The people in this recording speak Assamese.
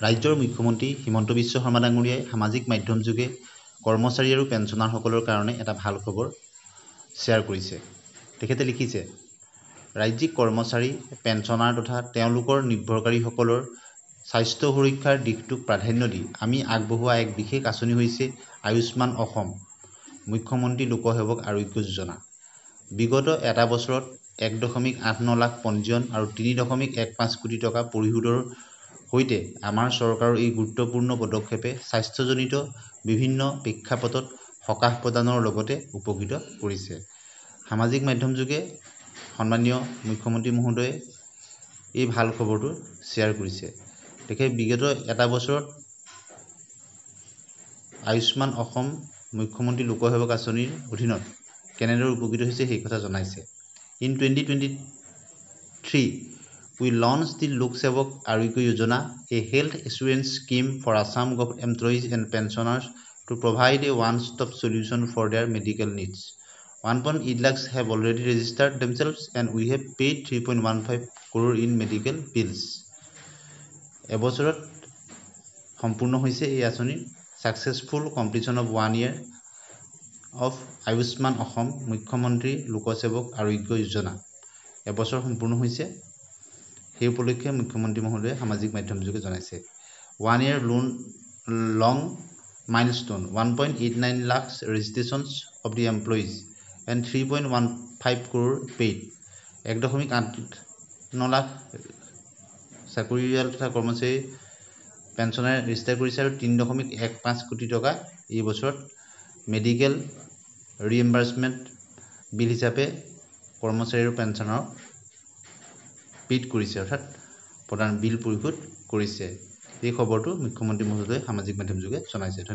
ৰাজ্যৰ মুখ্যমন্ত্ৰী হিমন্ত বিশ্ব শৰ্মা ডাঙৰীয়াই সামাজিক মাধ্যম যোগে কৰ্মচাৰী আৰু পেঞ্চনাৰসকলৰ কাৰণে এটা ভাল খবৰ শ্বেয়াৰ কৰিছে। তেখেতে লিখিছে, ৰাজ্যিক কৰ্মচাৰী, পেঞ্চনাৰ তথা তেওঁলোকৰ নিৰ্ভৰকাৰীসকলৰ স্বাস্থ্য সুৰক্ষাৰ দিশটোক প্ৰাধান্য দি আমি আগবঢ়োৱা এক বিশেষ আঁচনি হৈছে আয়ুষ্মান অসম মুখ্যমন্ত্ৰী লোকসেৱক আৰোগ্য যোজনা। বিগত এটা বছৰত 1.89 লাখ পঞ্জীয়ন আৰু 3.15 কোটি টকা পৰিশোধৰ সৈতে আমাৰ চৰকাৰৰ এই গুৰুত্বপূৰ্ণ পদক্ষেপে স্বাস্থ্যজনিত বিভিন্ন প্ৰেক্ষাপটত সকাহ প্ৰদানৰ লগতে উপকৃত কৰিছে। সামাজিক মাধ্যম যোগে সন্মানীয় মুখ্যমন্ত্ৰী মহোদয়ে এই ভাল খবৰটো শ্বেয়াৰ কৰিছে। তেখেতে বিগত এটা বছৰত আয়ুষ্মান অসম মুখ্যমন্ত্ৰী লোকসেৱক আঁচনিৰ অধীনত কেনেদৰে উপকৃত হৈছে সেই কথা জনাইছে। In 2023, we launched the Lok Sevak Arogya Yojana, a health assurance scheme for Assam employees and pensioners to provide a one-stop solution for their medical needs. 1.8 lakhs have already registered themselves and we have paid 3.15 crore in medical bills. এবছৰত সম্পূৰ্ণ হৈছে এই আঁচনিৰ successful completion of 1 year of Ayushman Assam মুখ্যমন্ত্ৰী লোকসেৱক আৰোগ্য যোজনা এবছৰ সম্পূৰ্ণ হৈছে। সেই উপলক্ষে মুখ্যমন্ত্ৰী মহোদয়ে সামাজিক মাধ্যম যোগে জনাইছে 1 year long milestone, 1.89 lakhs registrations of the employees and 3.15 crore paid. 1.89 lakh চাকৰিয়াল তথা কৰ্মচাৰী পেঞ্চনাৰ ৰেজিষ্টাৰ কৰিছে আৰু 3.15 কোটি টকা এই বছৰত মেডিকেল ৰিএম্বাৰ্সমেণ্ট বিল হিচাপে কৰ্মচাৰী আৰু পেঞ্চনাৰক পেইড কৰিছে, অৰ্থাৎ প্ৰদান বিল পৰিশোধ কৰিছে। এই খবৰটো মুখ্যমন্ত্ৰী মহোদয়ে সামাজিক মাধ্যম যোগে জনাইছে। ধন্যবাদ।